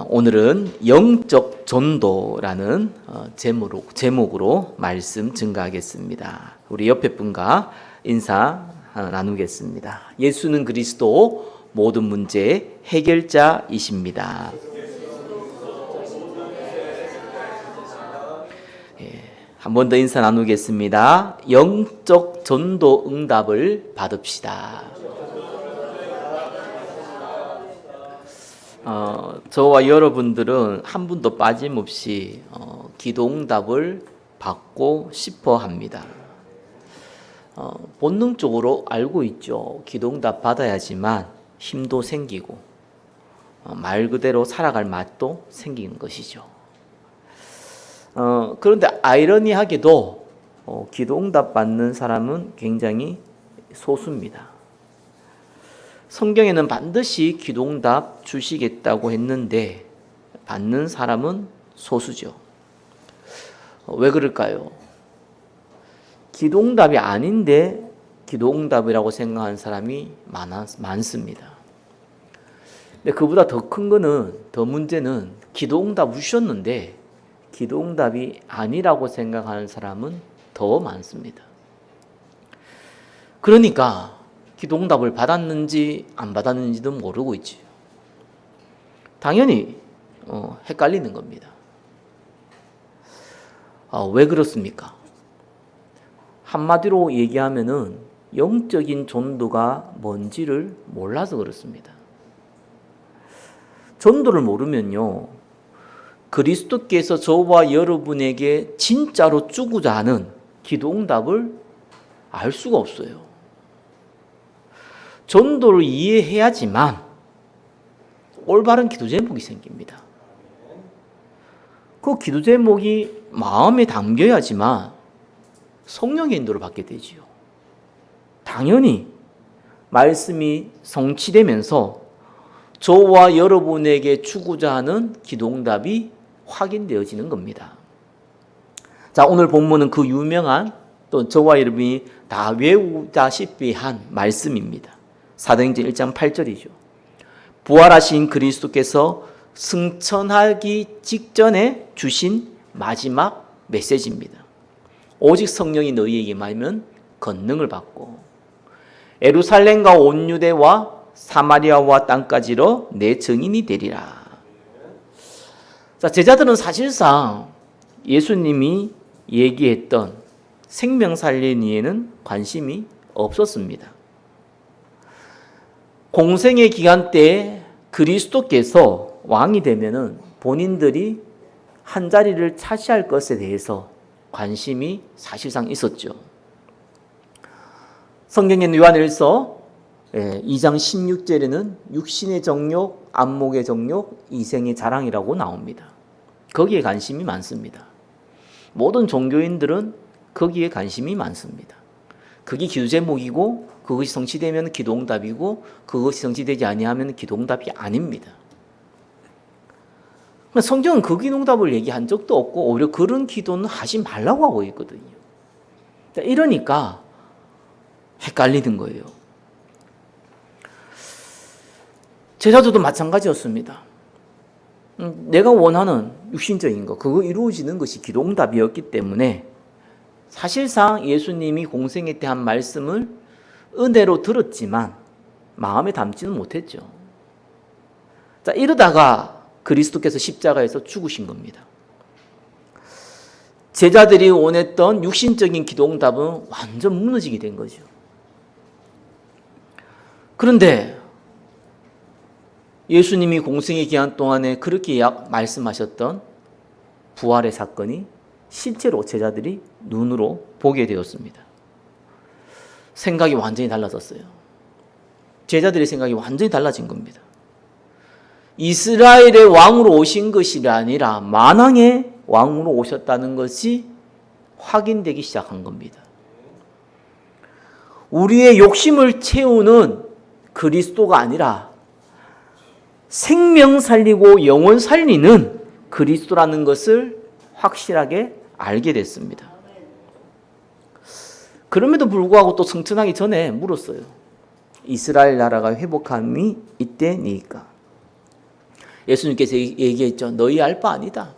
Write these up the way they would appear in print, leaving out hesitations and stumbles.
오늘은 영적 전도라는 제목으로 말씀 증가하겠습니다. 우리 옆에 분과 인사 나누겠습니다. 예수는 그리스도 모든 문제의 해결자이십니다. 한 번 더 인사 나누겠습니다. 영적 전도 응답을 받읍시다. 저와 여러분들은 한 분도 빠짐없이 기도 응답을 받고 싶어 합니다. 본능적으로 알고 있죠. 기도 응답 받아야지만 힘도 생기고 말 그대로 살아갈 맛도 생기는 것이죠. 그런데 아이러니하게도 기도 응답 받는 사람은 굉장히 소수입니다. 성경에는 반드시 기도응답 주시겠다고 했는데 받는 사람은 소수죠. 왜 그럴까요? 기도응답이 아닌데 기도응답이라고 생각하는 사람이 많습니다. 근데 그보다 더 큰 거는, 더 문제는 기도응답 주셨는데 기도응답이 아니라고 생각하는 사람은 더 많습니다. 그러니까 기도응답을 받았는지 안 받았는지도 모르고 있지. 당연히 헷갈리는 겁니다. 왜 그렇습니까? 한마디로 얘기하면은 영적인 전도가 뭔지를 몰라서 그렇습니다. 전도를 모르면요, 그리스도께서 저와 여러분에게 진짜로 주고자 하는 기도응답을 알 수가 없어요. 전도를 이해해야지만 올바른 기도 제목이 생깁니다. 그 기도 제목이 마음에 담겨야지만 성령의 인도를 받게 되지요. 당연히 말씀이 성취되면서 저와 여러분에게 주고자 하는 기도응답이 확인되어지는 겁니다. 자, 오늘 본문은 그 유명한 또 저와 여러분이 다 외우다시피 한 말씀입니다. 사도행전 1장 8절이죠. 부활하신 그리스도께서 승천하기 직전에 주신 마지막 메시지입니다. 오직 성령이 너희에게 임하면 권능을 받고 예루살렘과 온 유대와 사마리아와 땅까지로 내 증인이 되리라. 자, 제자들은 사실상 예수님이 얘기했던 생명 살리는 일에는 관심이 없었습니다. 공생의 기간 때 그리스도께서 왕이 되면은 본인들이 한 자리를 차지할 것에 대해서 관심이 사실상 있었죠. 성경에는 요한일서 2장 16절에는 육신의 정욕, 안목의 정욕, 이생의 자랑이라고 나옵니다. 거기에 관심이 많습니다. 모든 종교인들은 거기에 관심이 많습니다. 그게 기도 제목이고 그것이 성취되면 기도응답이고 그것이 성취되지 아니하면 기도응답이 아닙니다. 성경은 그 기도응답을 얘기한 적도 없고 오히려 그런 기도는 하지 말라고 하고 있거든요. 이러니까 헷갈리는 거예요. 제자들도 마찬가지였습니다. 내가 원하는 육신적인 거, 그거 이루어지는 것이 기도응답이었기 때문에 사실상 예수님이 공생애 때 한 말씀을 은혜로 들었지만 마음에 담지는 못했죠. 자, 이러다가 그리스도께서 십자가에서 죽으신 겁니다. 제자들이 원했던 육신적인 기도응답은 완전 무너지게 된 거죠. 그런데 예수님이 공생의 기간 동안에 그렇게 말씀하셨던 부활의 사건이 실제로 제자들이 눈으로 보게 되었습니다. 생각이 완전히 달라졌어요. 제자들의 생각이 완전히 달라진 겁니다. 이스라엘의 왕으로 오신 것이 아니라 만왕의 왕으로 오셨다는 것이 확인되기 시작한 겁니다. 우리의 욕심을 채우는 그리스도가 아니라 생명 살리고 영혼 살리는 그리스도라는 것을 확실하게 알게 됐습니다. 그럼에도 불구하고 또 승천하기 전에 물었어요. 이스라엘 나라가 회복함이 이때니까. 예수님께서 얘기했죠. 너희 알 바 아니다.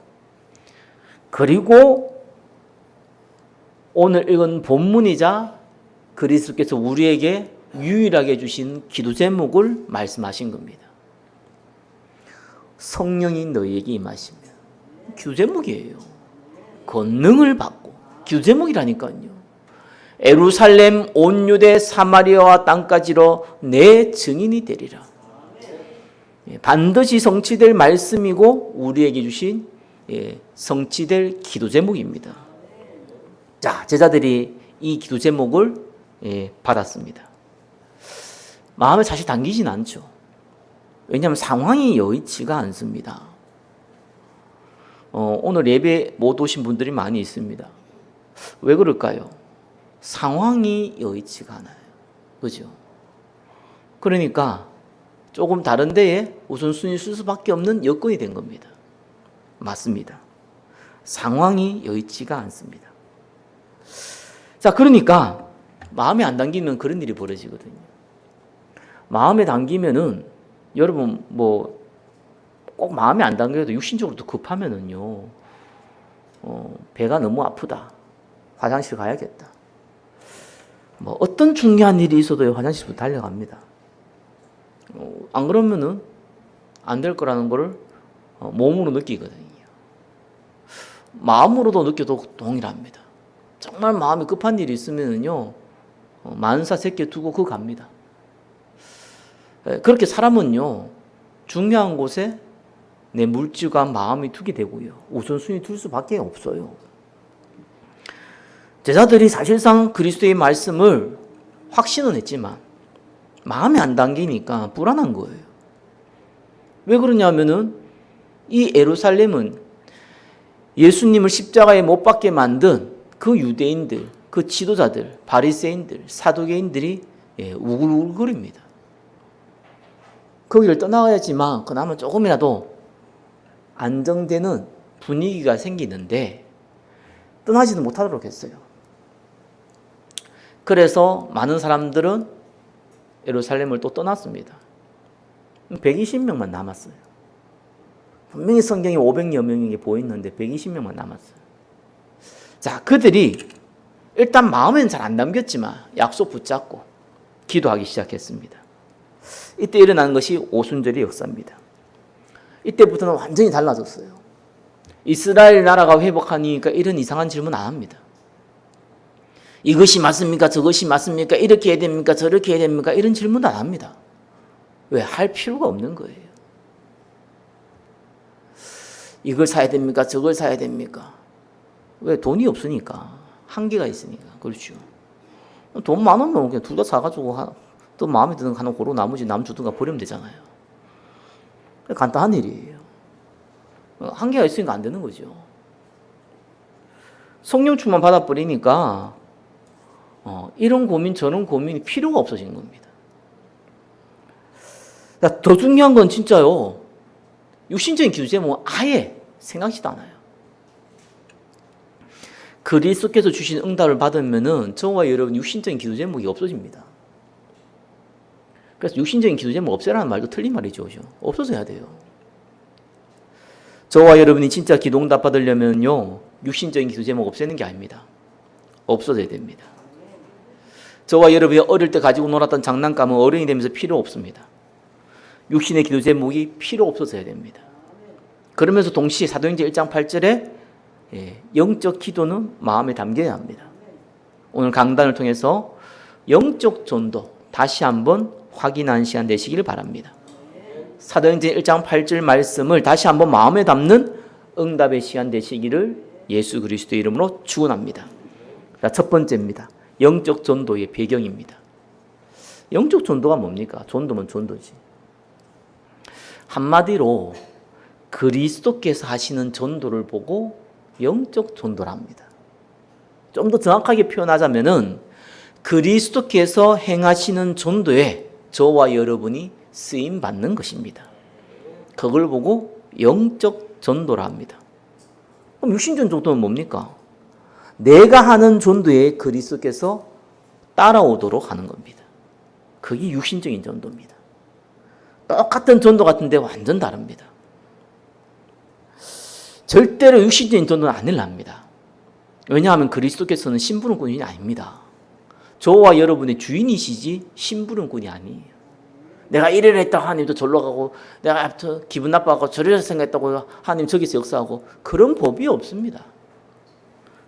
그리고 오늘 읽은 본문이자 그리스도께서 우리에게 유일하게 주신 기도 제목을 말씀하신 겁니다. 성령이 너희에게 임하시면. 기도 제목이에요. 권능을 받고 기도 제목이라니까요. 예루살렘 온 유대 사마리아와 땅까지로 내 증인이 되리라. 반드시 성취될 말씀이고 우리에게 주신 성취될 기도 제목입니다. 자, 제자들이 이 기도 제목을 받았습니다. 마음에 사실 당기진 않죠. 왜냐하면 상황이 여의치가 않습니다. 오늘 예배 못 오신 분들이 많이 있습니다. 왜 그럴까요? 상황이 여의치가 않아요. 그죠? 그러니까 조금 다른 데에 우선순위 쓸 수밖에 없는 여건이 된 겁니다. 맞습니다. 상황이 여의치가 않습니다. 자, 그러니까 마음에 안 당기면 그런 일이 벌어지거든요. 마음에 당기면은 여러분 꼭 마음에 안 당겨도 육신적으로도 급하면은요, 배가 너무 아프다, 화장실 가야겠다. 어떤 중요한 일이 있어도 화장실부터 달려갑니다. 안 그러면은 안 될 거라는 거를 몸으로 느끼거든요. 마음으로도 느껴도 동일합니다. 정말 마음이 급한 일이 있으면은요, 만사 새끼 두고 그거 갑니다. 그렇게 사람은요, 중요한 곳에 내 물질과 마음이 두게 되고요, 우선순위 둘 수밖에 없어요. 제자들이 사실상 그리스도의 말씀을 확신은 했지만 마음에 안 당기니까 불안한 거예요. 왜 그러냐면은 이 예루살렘은 예수님을 십자가에 못 박게 만든 그 유대인들, 그 지도자들, 바리새인들, 사두개인들이 우글우글거립니다. 거기를 떠나야지만 그나마 조금이라도 안정되는 분위기가 생기는데 떠나지도 못하도록 했어요. 그래서 많은 사람들은 예루살렘을 또 떠났습니다. 120명만 남았어요. 분명히 성경에 500여 명에게 보이는데 120명만 남았어요. 자, 그들이 일단 마음에는 잘 안 담겼지만 약속 붙잡고 기도하기 시작했습니다. 이때 일어나는 것이 오순절의 역사입니다. 이때부터는 완전히 달라졌어요. 이스라엘 나라가 회복하니까 이런 이상한 질문 안 합니다. 이것이 맞습니까? 저것이 맞습니까? 이렇게 해야 됩니까? 저렇게 해야 됩니까? 이런 질문도 안 합니다. 왜? 할 필요가 없는 거예요. 이걸 사야 됩니까? 저걸 사야 됩니까? 왜? 돈이 없으니까. 한계가 있으니까. 그렇죠. 돈 많으면 그냥 둘 다 사가지고 또 마음에 드는 거 하나 고르고 나머지 남 주든가 버리면 되잖아요. 간단한 일이에요. 한계가 있으니까 안 되는 거죠. 성령 충만 받아버리니까 이런 고민 저런 고민이 필요가 없어지는 겁니다. 더 중요한 건 진짜요, 육신적인 기도 제목은 아예 생각지도 않아요. 그리스도께서 주신 응답을 받으면은 저와 여러분 육신적인 기도 제목이 없어집니다. 그래서 육신적인 기도 제목 없애라는 말도 틀린 말이죠. 없어져야 돼요. 저와 여러분이 진짜 기도 응답 받으려면요, 육신적인 기도 제목 없애는 게 아닙니다. 없어져야 됩니다. 저와 여러분이 어릴 때 가지고 놀았던 장난감은 어른이 되면서 필요 없습니다. 육신의 기도 제목이 필요 없어져야 됩니다. 그러면서 동시에 사도행전 1장 8절에 영적 기도는 마음에 담겨야 합니다. 오늘 강단을 통해서 영적 전도 다시 한번 확인하는 시간 되시기를 바랍니다. 사도행전 1장 8절 말씀을 다시 한번 마음에 담는 응답의 시간 되시기를 예수 그리스도의 이름으로 축원합니다. 자, 첫 번째입니다. 영적 전도의 배경입니다. 영적 전도가 뭡니까? 전도면 전도지. 한마디로 그리스도께서 하시는 전도를 보고 영적 전도를 합니다. 좀 더 정확하게 표현하자면은 그리스도께서 행하시는 전도에 저와 여러분이 쓰임 받는 것입니다. 그걸 보고 영적 전도를 합니다. 그럼 육신적 전도는 뭡니까? 내가 하는 전도에 그리스도께서 따라오도록 하는 겁니다. 그게 육신적인 전도입니다. 똑같은 전도 같은데 완전 다릅니다. 절대로 육신적인 전도는 안 일어납니다. 왜냐하면 그리스도께서는 심부름꾼이 아닙니다. 저와 여러분의 주인이시지 심부름꾼이 아니에요. 내가 이래라 했다고 하나님도 절로 가고, 내가 기분 나빠하고 저래라 생각했다고 하나님 저기서 역사하고, 그런 법이 없습니다.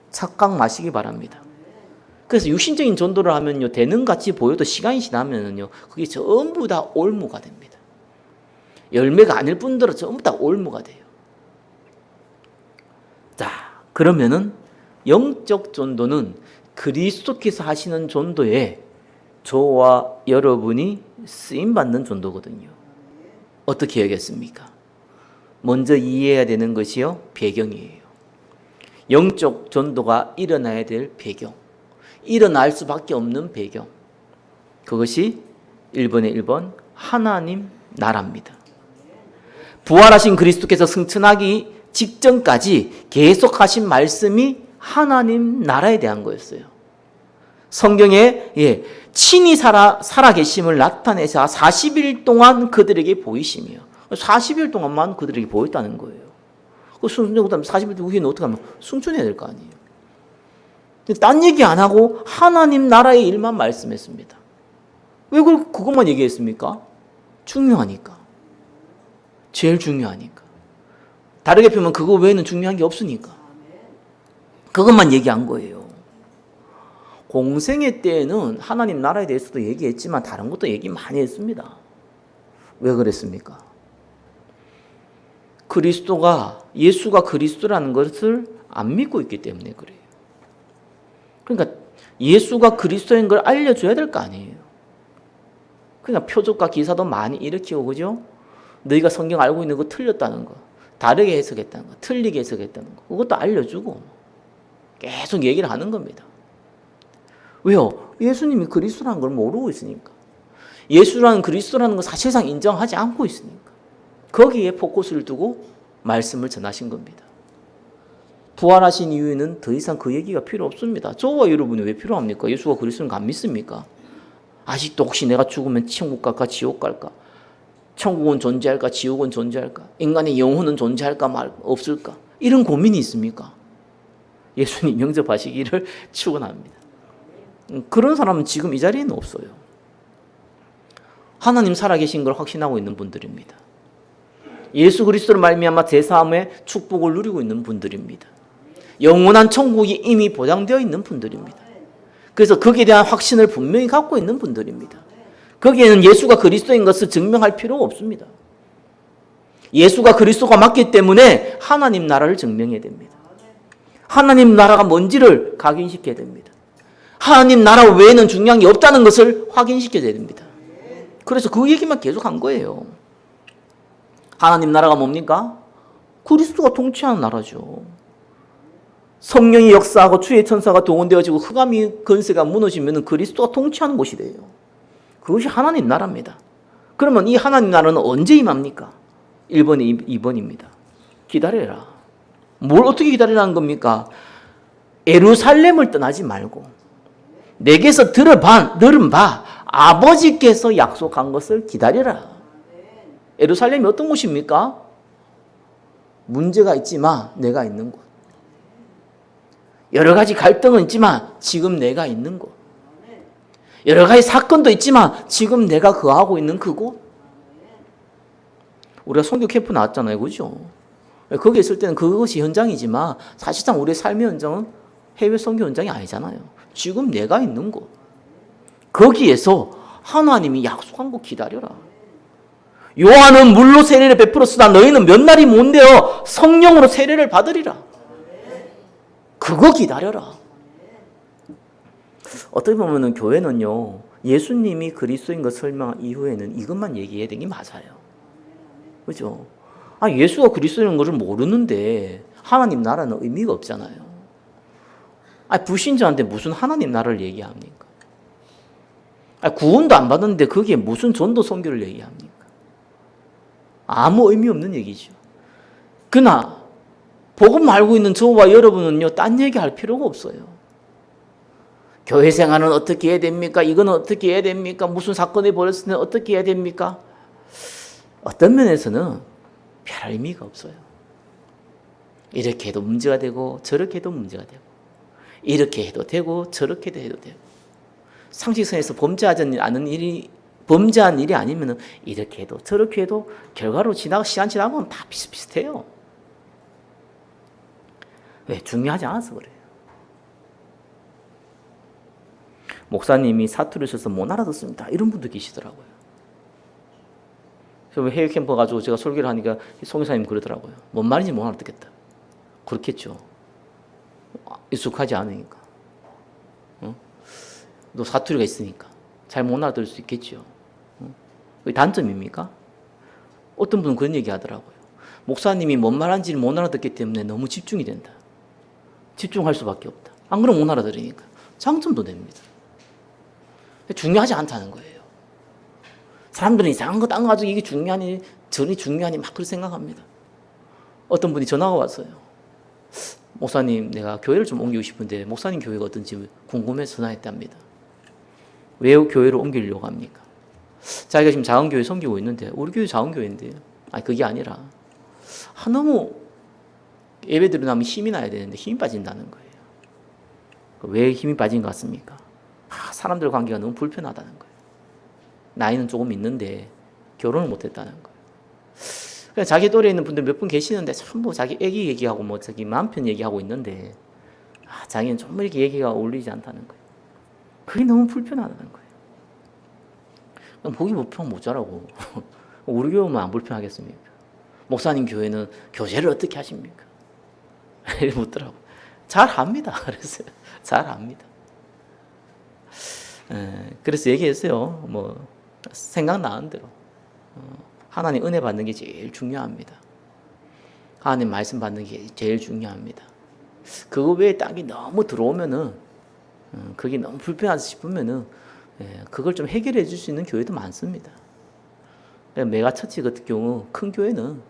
착각 마시기 바랍니다. 그래서 육신적인 전도를 하면요, 되는 같이 보여도 시간이 지나면요, 그게 전부 다 올무가 됩니다. 열매가 아닐 뿐더러 전부 다 올무가 돼요. 자, 그러면은 영적 전도는 그리스도께서 하시는 전도에 저와 여러분이 쓰임받는 전도거든요. 어떻게 해야겠습니까? 먼저 이해해야 되는 것이요, 배경이에요. 영적 전도가 일어나야 될 배경, 일어날 수밖에 없는 배경, 그것이 1번의 1번 하나님 나라입니다. 부활하신 그리스도께서 승천하기 직전까지 계속하신 말씀이 하나님 나라에 대한 거였어요. 성경에 친히 살아계심을 나타내사 40일 동안 그들에게 보이시며, 40일 동안만 그들에게 보였다는 거예요. 그 40일 후에는 어떻게 하면 승천해야 될 거 아니에요. 딴 얘기 안 하고 하나님 나라의 일만 말씀했습니다. 왜 그것만 얘기했습니까? 중요하니까. 제일 중요하니까. 다르게 표현하면 그거 외에는 중요한 게 없으니까. 그것만 얘기한 거예요. 공생애 때에는 하나님 나라에 대해서도 얘기했지만 다른 것도 얘기 많이 했습니다. 왜 그랬습니까? 예수가 그리스도라는 것을 안 믿고 있기 때문에 그래요. 그러니까 예수가 그리스도인 걸 알려줘야 될 거 아니에요. 그러니까 표적과 기사도 많이 일으키고, 그죠? 너희가 성경 알고 있는 거 틀렸다는 거, 다르게 해석했다는 거, 틀리게 해석했다는 거, 그것도 알려주고 계속 얘기를 하는 겁니다. 왜요? 예수님이 그리스도라는 걸 모르고 있으니까. 예수라는 그리스도라는 걸 사실상 인정하지 않고 있으니까. 거기에 포커스를 두고 말씀을 전하신 겁니다. 부활하신 이후에는 더 이상 그 얘기가 필요 없습니다. 저와 여러분이 왜 필요합니까? 예수가 그리스도인 거 안 믿습니까? 아직도 혹시 내가 죽으면 천국 갈까 지옥 갈까? 천국은 존재할까 지옥은 존재할까? 인간의 영혼은 존재할까 없을까? 이런 고민이 있습니까? 예수님 영접하시기를 축원합니다. 그런 사람은 지금 이 자리에는 없어요. 하나님 살아계신 걸 확신하고 있는 분들입니다. 예수 그리스도를 말미암아 제사함의 축복을 누리고 있는 분들입니다. 영원한 천국이 이미 보장되어 있는 분들입니다. 그래서 거기에 대한 확신을 분명히 갖고 있는 분들입니다. 거기에는 예수가 그리스도인 것을 증명할 필요가 없습니다. 예수가 그리스도가 맞기 때문에 하나님 나라를 증명해야 됩니다. 하나님 나라가 뭔지를 각인시켜야 됩니다. 하나님 나라 외에는 중요한 게 없다는 것을 확인시켜야 됩니다. 그래서 그 얘기만 계속 한 거예요. 하나님 나라가 뭡니까? 그리스도가 통치하는 나라죠. 성령이 역사하고 주의 천사가 동원되어지고 흑암이 권세가 무너지면 그리스도가 통치하는 곳이 돼요. 그것이 하나님 나라입니다. 그러면 이 하나님 나라는 언제 임합니까? 1번에 2번입니다. 기다려라. 뭘 어떻게 기다리라는 겁니까? 예루살렘을 떠나지 말고 내게서 들은 바 아버지께서 약속한 것을 기다려라. 예루살렘이 어떤 곳입니까? 문제가 있지만 내가 있는 곳. 여러 가지 갈등은 있지만 지금 내가 있는 곳. 여러 가지 사건도 있지만 지금 내가 거하고 있는 그곳. 우리가 선교 캠프 나왔잖아요. 그죠? 거기 있을 때는 그것이 현장이지만 사실상 우리의 삶의 현장은 해외 선교 현장이 아니잖아요. 지금 내가 있는 곳. 거기에서 하나님이 약속한 거 기다려라. 요한은 물로 세례를 베풀었으나 너희는 몇 날이 못 되어 성령으로 세례를 받으리라. 그거 기다려라. 어떻게 보면 교회는요, 예수님이 그리스도인 것 설명한 이후에는 이것만 얘기해야 되는 게 맞아요. 그죠? 예수가 그리스도인 것을 모르는데 하나님 나라는 의미가 없잖아요. 불신자한테 무슨 하나님 나라를 얘기합니까? 구원도 안 받았는데 거기에 무슨 전도 선교를 얘기합니까? 아무 의미 없는 얘기죠. 그러나 복음 알고 있는 저와 여러분은요, 딴 얘기할 필요가 없어요. 교회 생활은 어떻게 해야 됩니까? 이거는 어떻게 해야 됩니까? 무슨 사건이 벌어졌을 때 어떻게 해야 됩니까? 어떤 면에서는 별 의미가 없어요. 이렇게 해도 문제가 되고 저렇게 해도 문제가 되고 이렇게 해도 되고 저렇게 해도 되고 상식선에서 범죄한 일이 아니면 이렇게 해도 저렇게 해도 결과로 시간 지나면 다 비슷비슷해요. 왜? 중요하지 않아서 그래요. 목사님이 사투리 써서 못 알아듣습니다. 이런 분도 계시더라고요. 그래서 해외 캠프 가지고 제가 설교를 하니까 송교사님 그러더라고요. 뭔 말인지 못 알아듣겠다. 그렇겠죠. 익숙하지 않으니까. 또 사투리가 있으니까 잘 못 알아들을 수 있겠죠. 그게 단점입니까? 어떤 분은 그런 얘기 하더라고요. 목사님이 뭔 말하는지를 못 알아듣기 때문에 너무 집중이 된다. 집중할 수밖에 없다. 안 그러면 못 알아들으니까. 장점도 됩니다. 중요하지 않다는 거예요. 사람들은 이상한 거 딴 거 가지고 이게 중요하니 저리 중요하니 막 그렇게 생각합니다. 어떤 분이 전화가 왔어요. 목사님, 내가 교회를 좀 옮기고 싶은데 목사님 교회가 어떤지 궁금해서 전화했답니다. 왜 교회를 옮기려고 합니까? 자기가 지금 작은 교회 섬기고 있는데 우리 교회 작은 교회인데 그게 아니라 너무 예배 드리려면 힘이 나야 되는데 힘이 빠진다는 거예요. 왜 힘이 빠진 것 같습니까? 사람들 관계가 너무 불편하다는 거예요. 나이는 조금 있는데 결혼을 못했다는 거예요. 자기 또래에 있는 분들 몇 분 계시는데 전부 자기 애기 얘기하고 뭐 자기 남편 얘기하고 있는데 자기는 좀 이렇게 얘기가 어울리지 않다는 거예요. 그게 너무 불편하다는 거예요. 보기 불편 못 자라고. 우리 교회만 안 불편하겠습니까? 목사님 교회는 교제를 어떻게 하십니까? 이렇게 묻더라고. 잘 합니다. 그랬어요. 잘 합니다. 그래서 얘기했어요. 뭐 생각나는 대로 하나님 은혜 받는 게 제일 중요합니다. 하나님 말씀 받는 게 제일 중요합니다. 그거 외에 딴 게 너무 들어오면은 그게 너무 불편하다 싶으면은 그걸 좀 해결해 줄 수 있는 교회도 많습니다. 메가처치 같은 경우 큰 교회는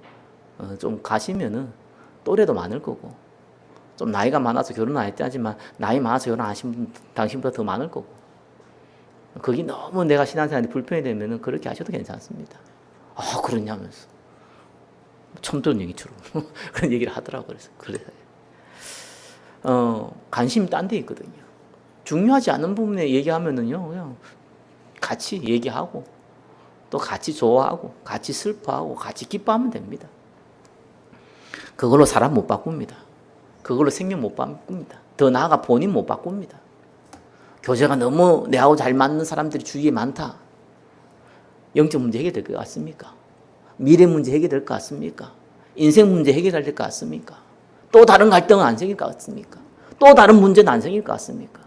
좀 가시면은 또래도 많을 거고 좀 나이가 많아서 결혼 안 했다 하지만 나이 많아서 결혼하신 분 당신보다 더 많을 거고 거기 너무 내가 신앙생활에 불편이 되면은 그렇게 하셔도 괜찮습니다. 그러냐면서 처음 들은 얘기처럼 그런 얘기를 하더라고요. 그래서 관심이 딴 데 있거든요. 중요하지 않은 부분에 얘기하면은요 그냥 같이 얘기하고 또 같이 좋아하고 같이 슬퍼하고 같이 기뻐하면 됩니다. 그걸로 사람 못 바꿉니다. 그걸로 생명 못 바꿉니다. 더 나아가 본인 못 바꿉니다. 교제가 너무 내하고 잘 맞는 사람들이 주위에 많다. 영적 문제 해결될 것 같습니까? 미래 문제 해결될 것 같습니까? 인생 문제 해결될 것 같습니까? 또 다른 갈등은 안 생길 것 같습니까? 또 다른 문제는 안 생길 것 같습니까?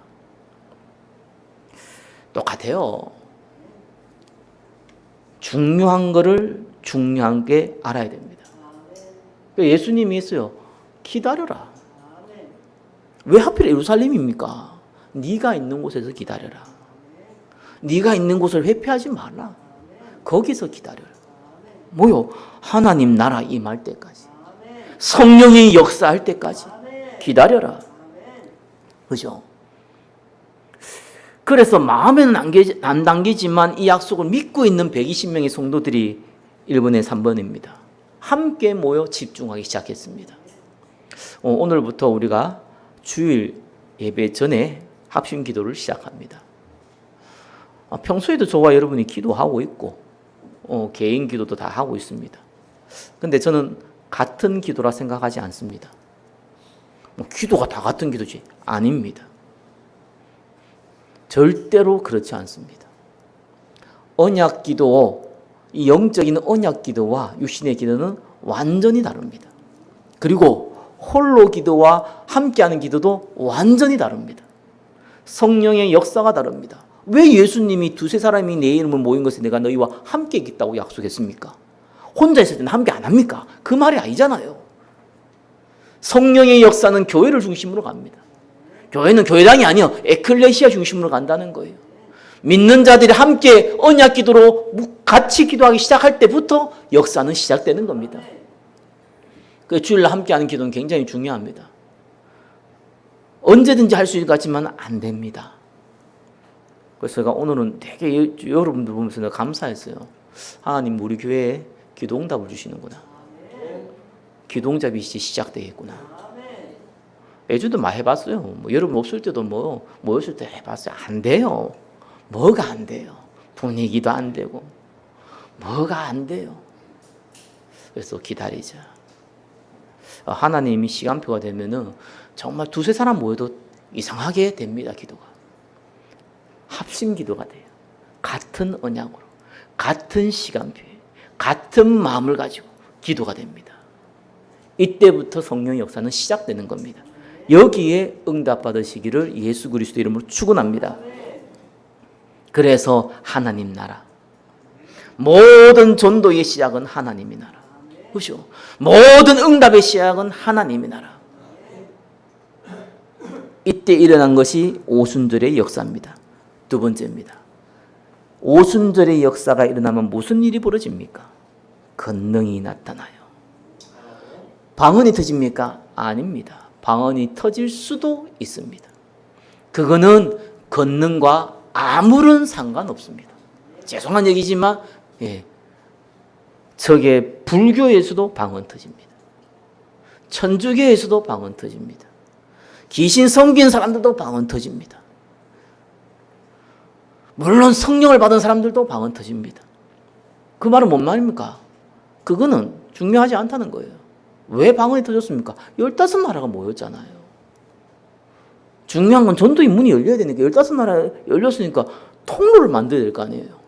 똑같아요. 중요한 거를 중요하게 알아야 됩니다. 예수님이 했어요. 기다려라. 왜 하필 예루살렘입니까? 네가 있는 곳에서 기다려라. 네가 있는 곳을 회피하지 말라. 거기서 기다려라. 뭐요? 하나님 나라 임할 때까지. 성령이 역사할 때까지 기다려라. 그죠? 그래서 마음에는 안 담기지만 이 약속을 믿고 있는 120명의 성도들이 1번에 3번입니다. 함께 모여 집중하기 시작했습니다. 오늘부터 우리가 주일 예배 전에 합심 기도를 시작합니다. 평소에도 저와 여러분이 기도하고 있고 개인 기도도 다 하고 있습니다. 근데 저는 같은 기도라 생각하지 않습니다. 기도가 다 같은 기도지 아닙니다. 절대로 그렇지 않습니다. 언약 기도, 이 영적인 언약 기도와 육신의 기도는 완전히 다릅니다. 그리고 홀로 기도와 함께하는 기도도 완전히 다릅니다. 성령의 역사가 다릅니다. 왜 예수님이 두세 사람이 내 이름을 모인 것에 내가 너희와 함께 있겠다고 약속했습니까? 혼자 있을 때는 함께 안 합니까? 그 말이 아니잖아요. 성령의 역사는 교회를 중심으로 갑니다. 교회는 교회당이 아니요 에클레시아 중심으로 간다는 거예요. 믿는 자들이 함께 언약 기도로 같이 기도하기 시작할 때부터 역사는 시작되는 겁니다. 그 주일날 함께하는 기도는 굉장히 중요합니다. 언제든지 할 수 있을 것 같지만 안 됩니다. 그래서 제가 오늘은 되게 여러분들 보면서 내가 감사했어요. 하나님 우리 교회에 기도 응답을 주시는구나. 기동잡이 이제 시작되겠구나. 예전도 많이 해봤어요. 뭐 여러분 없을 때도 뭐 모였을 때 해봤어요. 안 돼요. 뭐가 안 돼요? 분위기도 안 되고 뭐가 안 돼요. 그래서 기다리자. 하나님이 시간표가 되면은 정말 두세 사람 모여도 이상하게 됩니다. 기도가 합심 기도가 돼요. 같은 언약으로 같은 시간표에 같은 마음을 가지고 기도가 됩니다. 이때부터 성령의 역사는 시작되는 겁니다. 여기에 응답받으시기를 예수 그리스도 이름으로 축원합니다. 그래서 하나님 나라, 모든 전도의 시작은 하나님의 나라. 그렇죠? 모든 응답의 시작은 하나님의 나라. 이때 일어난 것이 오순절의 역사입니다. 두 번째입니다. 오순절의 역사가 일어나면 무슨 일이 벌어집니까? 권능이 나타나요. 방언이 터집니까? 아닙니다. 방언이 터질 수도 있습니다. 그거는 권능과 아무런 상관없습니다. 죄송한 얘기지만 저게 불교에서도 방언 터집니다. 천주교에서도 방언 터집니다. 귀신 섬긴 사람들도 방언 터집니다. 물론 성령을 받은 사람들도 방언 터집니다. 그 말은 뭔 말입니까? 그거는 중요하지 않다는 거예요. 왜 방언이 터졌습니까? 15나라가 모였잖아요. 중요한 건 전도의 문이 열려야 되니까 15나라 열렸으니까 통로를 만들어야 될 거 아니에요.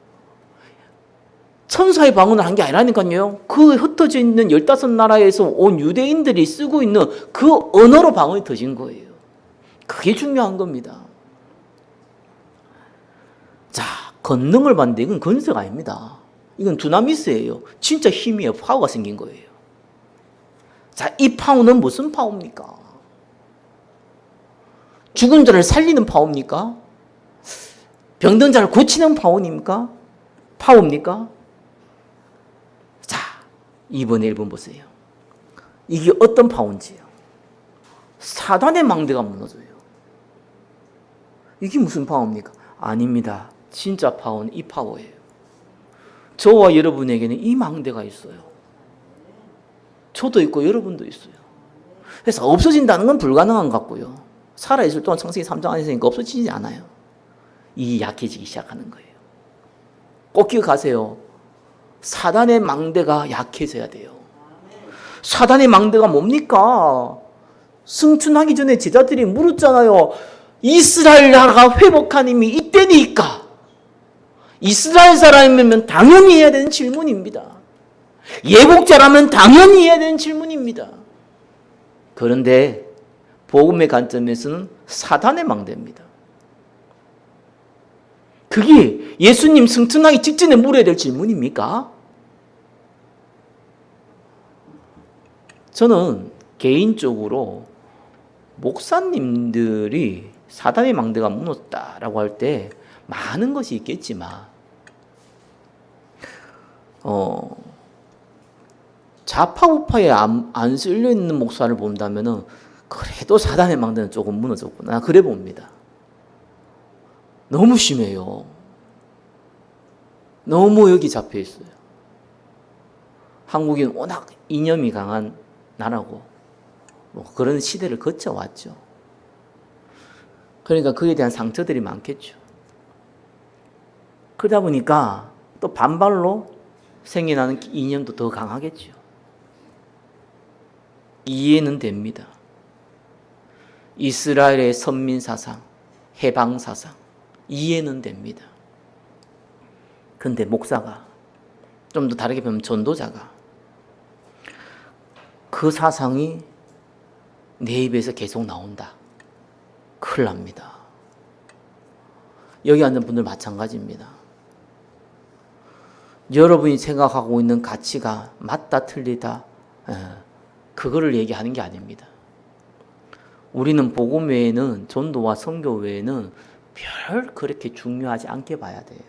천사의 방언을 한 게 아니라니까요. 그 흩어져 있는 15나라에서 온 유대인들이 쓰고 있는 그 언어로 방언이 터진 거예요. 그게 중요한 겁니다. 자, 권능을 받는데 이건 건세가 아닙니다. 이건 두나미스예요. 진짜 힘이에요. 파워가 생긴 거예요. 자, 이 파워는 무슨 파워입니까? 죽은 자를 살리는 파워입니까? 병든 자를 고치는 파워입니까? 파워입니까? 자, 2번에 1번 보세요. 이게 어떤 파워인지요? 사단의 망대가 무너져요. 이게 무슨 파워입니까? 아닙니다. 진짜 파워는 이 파워예요. 저와 여러분에게는 이 망대가 있어요. 저도 있고 여러분도 있어요. 그래서 없어진다는 건 불가능한 것 같고요. 살아있을 동안 창세기 3장 안에 있으니까 없어지지 않아요. 이 약해지기 시작하는 거예요. 꼭 기억하세요. 사단의 망대가 약해져야 돼요. 사단의 망대가 뭡니까? 승천하기 전에 제자들이 물었잖아요. 이스라엘 나라가 회복한 힘이 이때니까. 이스라엘 사람이면 당연히 해야 되는 질문입니다. 예복자라면 당연히 해야 되는 질문입니다. 그런데 복음의 관점에서는 사단의 망대입니다. 그게 예수님 승천하기 직전에 물어야 될 질문입니까? 저는 개인적으로 목사님들이 사단의 망대가 무너졌다라고 할 때 많은 것이 있겠지만 좌파 우파에 안 쓸려 있는 목사를 본다면은 그래도 사단의 망대는 조금 무너졌구나 그래 봅니다. 너무 심해요. 너무 여기 잡혀 있어요. 한국은 워낙 이념이 강한 나라고 뭐 그런 시대를 거쳐왔죠. 그러니까 그에 대한 상처들이 많겠죠. 그러다 보니까 또 반발로 생겨나는 이념도 더 강하겠죠. 이해는 됩니다. 이스라엘의 선민 사상, 해방 사상 이해는 됩니다. 근데 목사가 좀 더 다르게 보면 전도자가 그 사상이 내 입에서 계속 나온다. 큰일 납니다. 여기 앉은 분들 마찬가지입니다. 여러분이 생각하고 있는 가치가 맞다 틀리다 그거를 얘기하는 게 아닙니다. 우리는 복음 외에는 전도와 선교 외에는 별 그렇게 중요하지 않게 봐야 돼요.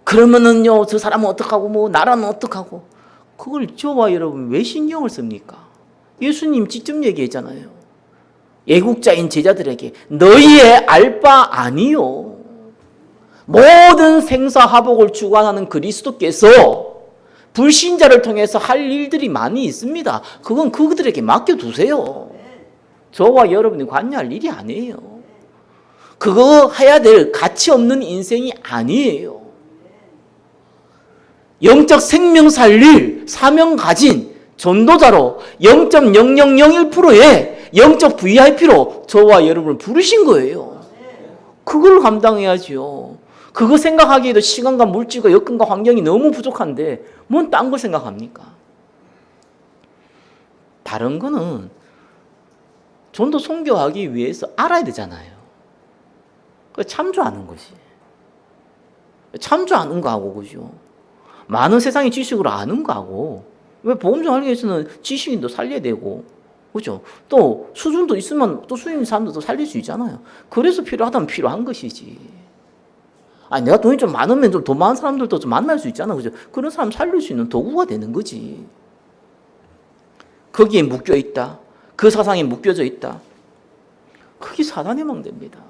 그러면은요 저 사람은 어떡하고 뭐 나라는 어떡하고 그걸 저와 여러분 왜 신경을 씁니까? 예수님 직접 얘기했잖아요. 애국자인 제자들에게 너희의 알 바 아니요. 모든 생사화복을 주관하는 그리스도께서 불신자를 통해서 할 일들이 많이 있습니다. 그건 그들에게 맡겨두세요. 저와 여러분이 관여할 일이 아니에요. 그거 해야 될 가치 없는 인생이 아니에요. 영적 생명 살릴 사명 가진 전도자로 0.0001%의 영적 VIP로 저와 여러분을 부르신 거예요. 그걸 감당해야죠. 그거 생각하기에도 시간과 물질과 여건과 환경이 너무 부족한데 뭔 딴 걸 생각합니까? 다른 거는 전도 선교하기 위해서 알아야 되잖아요. 참조하는 것이. 참조하는 거하고, 그죠? 많은 세상의 지식으로 아는 거하고, 왜 복음 좀 알기 위해서는 지식인도 살려야 되고, 그죠? 또 수준도 있으면 또 수준 있는 사람들도 살릴 수 있잖아요. 그래서 필요하다면 필요한 것이지. 아니, 내가 돈이 좀 많으면 좀 돈 많은 사람들도 좀 만날 수 있잖아, 그죠? 그런 사람 살릴 수 있는 도구가 되는 거지. 거기에 묶여 있다. 그 사상에 묶여져 있다. 그게 사단의 망대입니다.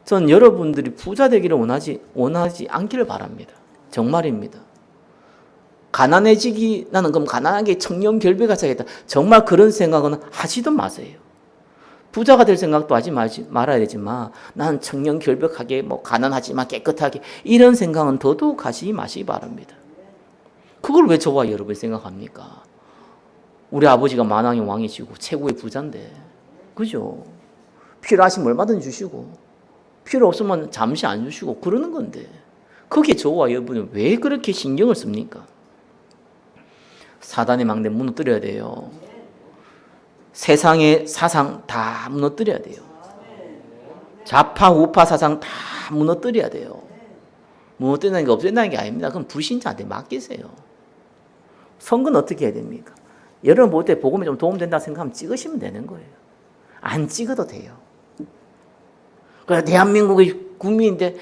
전 여러분들이 부자 되기를 원하지 않기를 바랍니다. 정말입니다. 가난해지기, 나는 그럼 가난하게 청렴결백하게 살겠다. 정말 그런 생각은 하지도 마세요. 부자가 될 생각도 하지 말아야 되지만 나는 청렴결백하게 가난하지만 깨끗하게 이런 생각은 더더욱 하지 마시기 바랍니다. 그걸 왜 저와 여러분이 생각합니까? 우리 아버지가 만왕의 왕이시고 최고의 부자인데, 그죠? 필요하시면 얼마든지 주시고 필요 없으면 잠시 안 주시고 그러는 건데 거기에 저와 여러분은 왜 그렇게 신경을 씁니까? 사단의 망대 무너뜨려야 돼요. 세상의 사상 다 무너뜨려야 돼요. 좌파 우파 사상 다 무너뜨려야 돼요. 무너뜨리는 게 없앤다는 게 아닙니다. 그럼 불신자한테 맡기세요. 선거는 어떻게 해야 됩니까? 여러분 볼 때 복음에 좀 도움된다 생각하면 찍으시면 되는 거예요. 안 찍어도 돼요. 그래 대한민국의 국민인데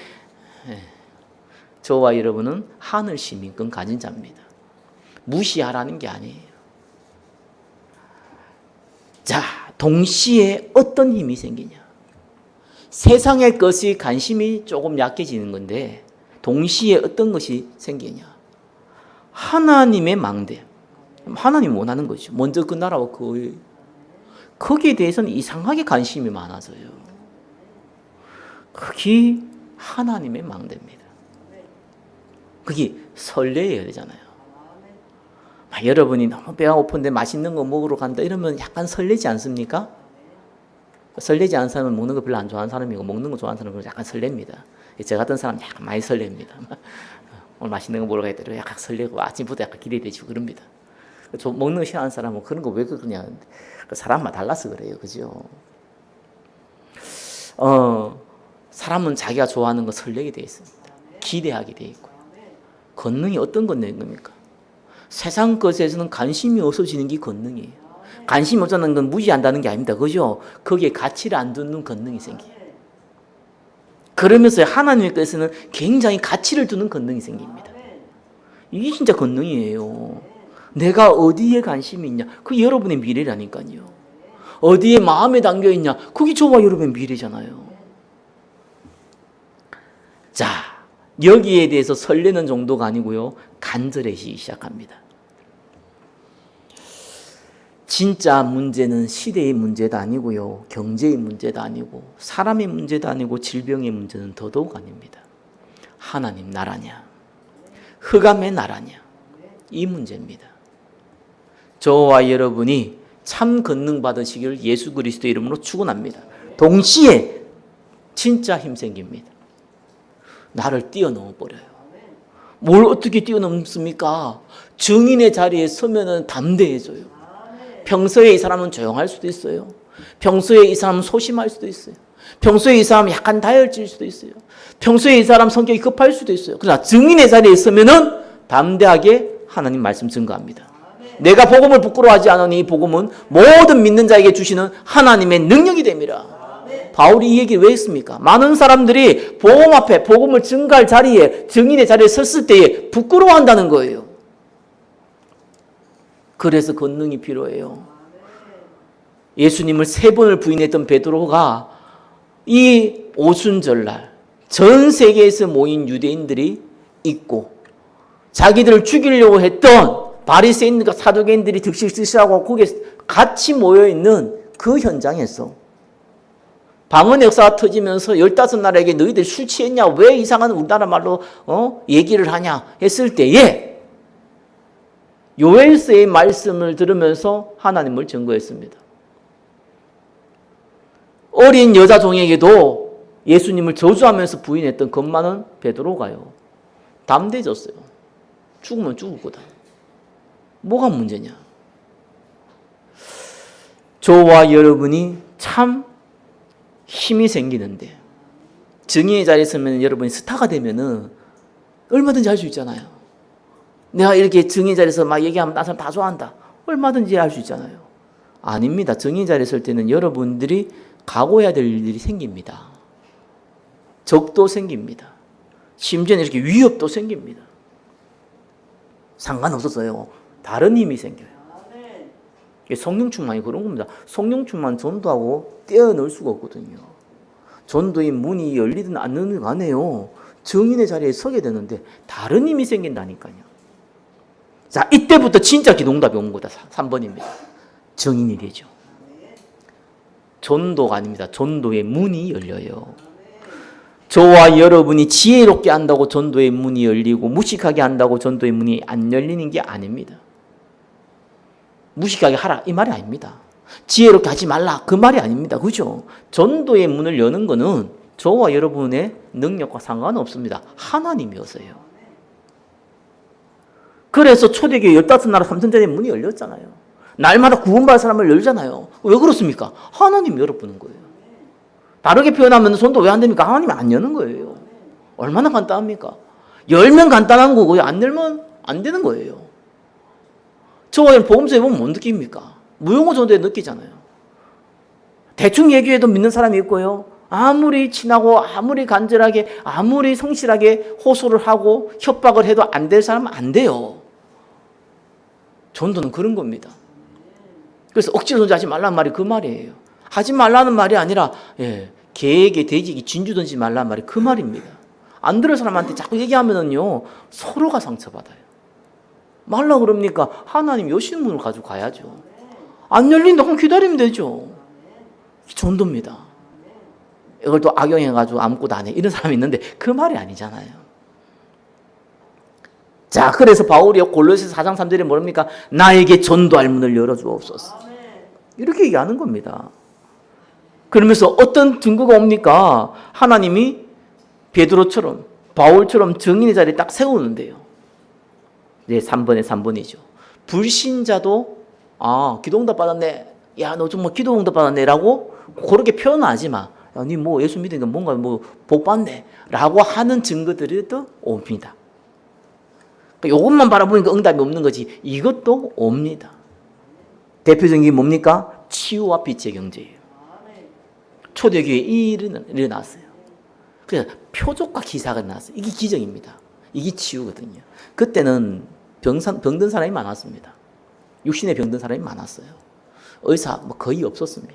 저와 여러분은 하늘 시민권 가진 자입니다. 무시하라는 게 아니에요. 자, 동시에 어떤 힘이 생기냐? 세상의 것이 관심이 조금 약해지는 건데 동시에 어떤 것이 생기냐? 하나님의 망대. 하나님 원하는 거죠. 먼저 그 나라와 거기에 대해서는 이상하게 관심이 많아서요. 그게 하나님의 망대입니다. 그게 설레야 되잖아요. 여러분이 너무 배가 고픈데 맛있는 거 먹으러 간다 이러면 약간 설레지 않습니까? 설레지 않은 사람은 먹는 거 별로 안 좋아하는 사람이고 먹는 거 좋아하는 사람은 약간 설렙니다. 저 같은 사람 약간 많이 설렙니다. 오늘 맛있는 거 먹으러 가야 약간 설레고 아침부터 약간 기대되고 그럽니다. 먹는 거 싫어하는 사람은 그런 거 왜 그러냐. 사람마다 달라서 그래요. 그죠? 사람은 자기가 좋아하는 거 설레게 되어 있습니다. 기대하게 되어 있고요. 권능이 어떤 권능입니까? 세상 것에서는 관심이 없어지는 게 권능이에요. 관심이 없어지는 건 무시한다는 게 아닙니다. 그죠? 거기에 가치를 안 두는 권능이 생겨요. 그러면서 하나님의 것에서는 굉장히 가치를 두는 권능이 생깁니다. 이게 진짜 권능이에요. 내가 어디에 관심이 있냐? 그게 여러분의 미래라니까요. 어디에 마음에 담겨 있냐? 그게 저와 여러분의 미래잖아요. 자, 여기에 대해서 설레는 정도가 아니고요. 간절해지기 시작합니다. 진짜 문제는 시대의 문제도 아니고요. 경제의 문제도 아니고 사람의 문제도 아니고 질병의 문제는 더더욱 아닙니다. 하나님 나라냐? 흑암의 나라냐? 이 문제입니다. 저와 여러분이 참 권능 받으시길 예수 그리스도의 이름으로 축원합니다. 동시에 진짜 힘 생깁니다. 나를 뛰어넘어 버려요. 뭘 어떻게 뛰어넘습니까? 증인의 자리에 서면은 담대해져요. 평소에 이 사람은 조용할 수도 있어요. 평소에 이 사람은 소심할 수도 있어요. 평소에 이 사람은 약간 다혈질 수도 있어요. 평소에 이 사람 성격이 급할 수도 있어요. 그러나 증인의 자리에 서면은 담대하게 하나님 말씀 증거합니다. 내가 복음을 부끄러워하지 않으니 이 복음은 모든 믿는 자에게 주시는 하나님의 능력이 됩니다. 바울이 이 얘기를 왜 했습니까? 많은 사람들이 복음 앞에 복음을 증거할 자리에 증인의 자리에 섰을 때에 부끄러워한다는 거예요. 그래서 권능이 필요해요. 예수님을 3번을 부인했던 베드로가 이 오순절날 전 세계에서 모인 유대인들이 있고 자기들을 죽이려고 했던 바리새인들과 사두개인들이 득실득실하고 거기에 같이 모여있는 그 현장에서 방언의 역사가 터지면서 15나라에게 너희들 술 취했냐? 왜 이상한 우리나라 말로 얘기를 하냐? 했을 때에 요엘서의 말씀을 들으면서 하나님을 증거했습니다. 어린 여자 종에게도 예수님을 저주하면서 부인했던 겁 많은 베드로가요. 담대해졌어요. 죽으면 죽을 거다. 뭐가 문제냐? 저와 여러분이 참 힘이 생기는데 증인의 자리에 서면 여러분이 스타가 되면은 얼마든지 할 수 있잖아요. 내가 이렇게 증인의 자리에서 막 얘기하면 나 사람 다 좋아한다. 얼마든지 할 수 있잖아요. 아닙니다. 증인의 자리에 설 때는 여러분들이 각오해야 될 일들이 생깁니다. 적도 생깁니다. 심지어는 이렇게 위협도 생깁니다. 상관없었어요. 다른 힘이 생겨요. 성령 충만이 그런 겁니다. 성령 충만 전도하고 떼어넣을 수가 없거든요. 전도의 문이 열리든 안 열리든 간에요. 증인의 자리에 서게 되는데 다른 힘이 생긴다니까요. 자, 이때부터 진짜 기도응답이 온 거다. 3번입니다. 증인이 되죠. 전도가 아닙니다. 전도의 문이 열려요. 저와 여러분이 지혜롭게 한다고 전도의 문이 열리고 무식하게 한다고 전도의 문이 안 열리는 게 아닙니다. 무식하게 하라 이 말이 아닙니다. 지혜롭게 하지 말라 그 말이 아닙니다. 그죠? 전도의 문을 여는 거는 저와 여러분의 능력과 상관없습니다. 하나님이어서요. 그래서 초대교회 15나라 3천전의 문이 열렸잖아요. 날마다 구원받을 사람을 열잖아요. 왜 그렇습니까? 하나님이 열어보는 거예요. 다르게 표현하면 전도 왜 안 됩니까? 하나님이 안 여는 거예요. 얼마나 간단합니까? 열면 간단한 거고요. 안 열면 안 되는 거예요. 저와 여러분 복음서에 보면 못 느낍니까? 무용어 전도에 느끼잖아요. 대충 얘기해도 믿는 사람이 있고요. 아무리 친하고 아무리 간절하게 아무리 성실하게 호소를 하고 협박을 해도 안 될 사람은 안 돼요. 전도는 그런 겁니다. 그래서 억지로 전도하지 말라는 말이 그 말이에요. 하지 말라는 말이 아니라 개에게 돼지에게 진주 던지지 말라는 말이 그 말입니다. 안 들을 사람한테 자꾸 얘기하면은요 서로가 상처받아요. 말라 그럽니까? 하나님 여시는 문을 가지고 가야죠. 안 열린다 그럼 기다리면 되죠. 전도입니다. 이걸 또 악용해가지고 아무것도 안 해. 이런 사람이 있는데 그 말이 아니잖아요. 자, 그래서 바울이 골로새서 4장 3절에 뭐랍니까? 나에게 전도할 문을 열어주옵소서. 이렇게 얘기하는 겁니다. 그러면서 어떤 증거가 옵니까? 하나님이 베드로처럼 바울처럼 증인의 자리에 딱 세우는데요. 네, 3번에 3번이죠. 불신자도 기도응답 받았네. 야, 너 좀 뭐 기도응답 받았네. 라고 그렇게 표현하지 마. 야, 니 뭐 예수 믿으니까 뭔가 뭐 복 받네. 라고 하는 증거들이 또 옵니다. 이것만 바라보니까 응답이 없는 거지. 이것도 옵니다. 대표적인 게 뭡니까? 치유와 빛의 경제예요. 초대교회에 이 일이 일어났어요. 그래서 표적과 기사가 나왔어요. 이게 기적입니다. 이게 치유거든요. 그때는 병든 사람이 많았습니다. 육신에 병든 사람이 많았어요. 의사 뭐 거의 없었습니다.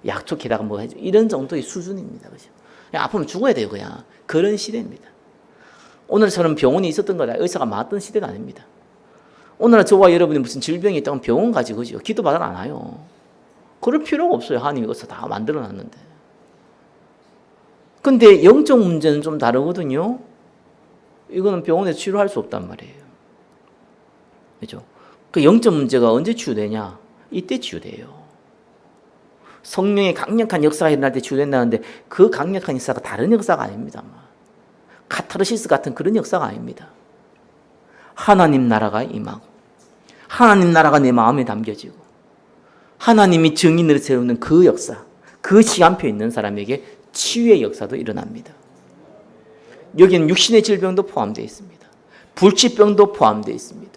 약초에다가 뭐 해줘 이런 정도의 수준입니다. 그죠? 그냥 아프면 죽어야 돼요. 그냥 그런 시대입니다. 오늘처럼 병원이 있었던 거다. 의사가 많았던 시대가 아닙니다. 오늘날 저와 여러분이 무슨 질병이 있다면 병원 가지 그죠? 기도받으러 안 와요. 그럴 필요가 없어요. 하나님이 이것을 다 만들어놨는데. 근데 영적 문제는 좀 다르거든요. 이거는 병원에서 치료할 수 없단 말이에요. 그죠? 그 영적 문제가 언제 치유되냐? 이때 치유돼요. 성령의 강력한 역사가 일어날 때 치유된다는데 그 강력한 역사가 다른 역사가 아닙니다. 카타르시스 같은 그런 역사가 아닙니다. 하나님 나라가 임하고 하나님 나라가 내 마음에 담겨지고 하나님이 증인으로 세우는 그 역사, 그 시간표에 있는 사람에게 치유의 역사도 일어납니다. 여기는 육신의 질병도 포함되어 있습니다. 불치병도 포함되어 있습니다.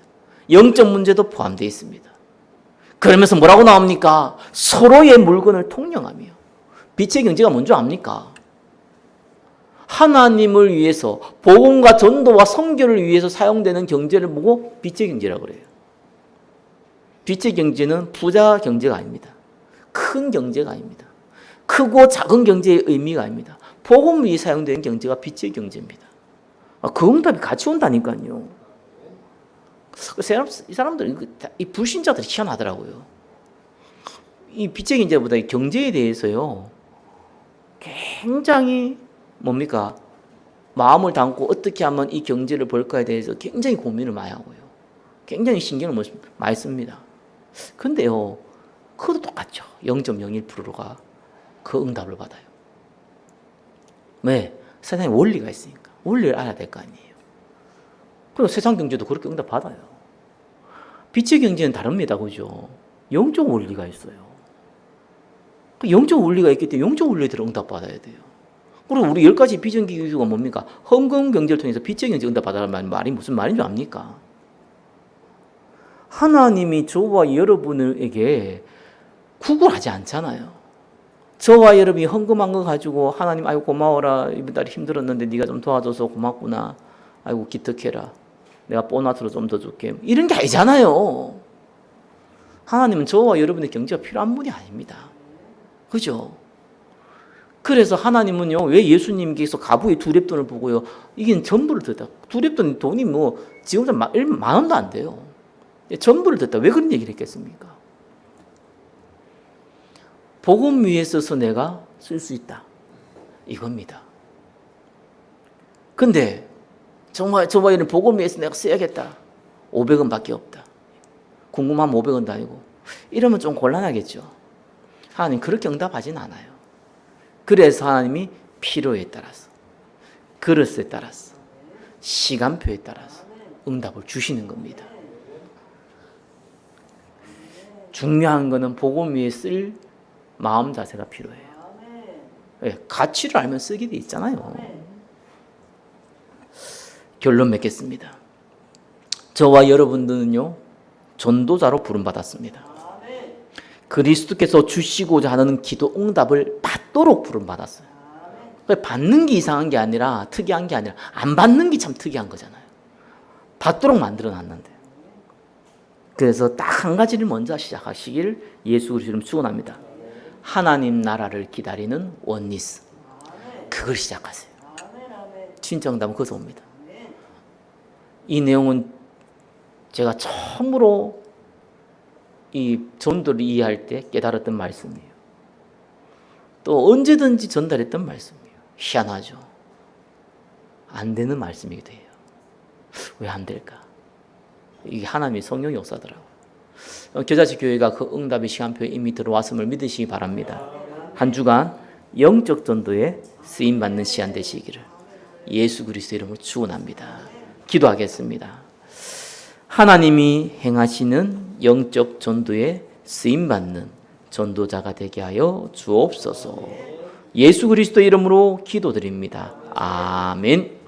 영적 문제도 포함되어 있습니다. 그러면서 뭐라고 나옵니까? 서로의 물건을 통용하며 빛의 경제가 뭔지 압니까? 하나님을 위해서 복음과 전도와 선교를 위해서 사용되는 경제를 보고 빛의 경제라고 그래요. 빛의 경제는 부자 경제가 아닙니다. 큰 경제가 아닙니다. 크고 작은 경제의 의미가 아닙니다. 복음 위에 사용되는 경제가 빛의 경제입니다. 그 응답이 같이 온다니까요. 이 사람들, 이 불신자들이 희한하더라고요. 이 빚의 경제보다 이 경제에 대해서요, 굉장히 뭡니까? 마음을 담고 어떻게 하면 이 경제를 벌까에 대해서 굉장히 고민을 많이 하고요. 굉장히 신경을 많이 씁니다. 근데요, 그것도 똑같죠. 0.01%가 그 응답을 받아요. 왜? 세상에 원리가 있으니까. 원리를 알아야 될 거 아니에요. 그리고 세상 경제도 그렇게 응답 받아요. 빛의 경제는 다릅니다. 그죠? 영적 원리가 있어요. 그 영적 원리가 있기 때문에 영적 원리대로 응답 받아야 돼요. 그리고 우리 10가지 비전기 기수가 뭡니까? 헌금 경제를 통해서 빛의 경제 응답 받아라는 말이 무슨 말인 줄 압니까? 하나님이 저와 여러분에게 구걸하지 않잖아요. 저와 여러분이 헌금한 거 가지고 하나님 아이고 고마워라. 이번 달에 힘들었는데 네가 좀 도와줘서 고맙구나. 아이고 기특해라. 내가 보너스로 좀 더 줄게. 이런 게 아니잖아요. 하나님은 저와 여러분의 경제가 필요한 분이 아닙니다. 그죠? 그래서 하나님은요, 왜 예수님께서 가부의 두 렙돈을 보고요, 이게 전부를 듣다. 두 렙돈 돈이 뭐, 지금 10,000원도 안 돼요. 전부를 듣다. 왜 그런 얘기를 했겠습니까? 복음 위에 써서 내가 쓸 수 있다. 이겁니다. 근데, 정말 저와 이런 복음 위에서 내가 써야겠다. 500원 밖에 없다. 궁금하면 500원도 아니고. 이러면 좀 곤란하겠죠. 하나님 그렇게 응답하진 않아요. 그래서 하나님이 필요에 따라서, 그릇에 따라서, 시간표에 따라서 응답을 주시는 겁니다. 중요한 것은 복음 위에 쓸 마음 자세가 필요해요. 네, 가치를 알면 쓰게 돼 있잖아요. 결론 맺겠습니다. 저와 여러분들은요, 전도자로 부름받았습니다. 그리스도께서 주시고자 하는 기도 응답을 받도록 부름받았어요. 받는 게 이상한 게 아니라, 특이한 게 아니라, 안 받는 게 참 특이한 거잖아요. 받도록 만들어 놨는데. 그래서 딱 한 가지를 먼저 시작하시길 예수 그리스도로 축원합니다. 하나님 나라를 기다리는 원리스. 그걸 시작하세요. 진짜 응답은 거기서 옵니다. 이 내용은 제가 처음으로 이 전도를 이해할 때 깨달았던 말씀이에요. 또 언제든지 전달했던 말씀이에요. 희한하죠. 안 되는 말씀이기도 해요. 왜 안 될까? 이게 하나님의 성령의 역사더라고요. 겨자씨 교회가 그 응답의 시간표에 이미 들어왔음을 믿으시기 바랍니다. 한 주간 영적 전도에 쓰임받는 시간 되시기를 예수 그리스도 이름으로 축원합니다. 기도하겠습니다. 하나님이 행하시는 영적 전도에 쓰임받는 전도자가 되게 하여 주옵소서. 예수 그리스도 이름으로 기도드립니다. 아멘.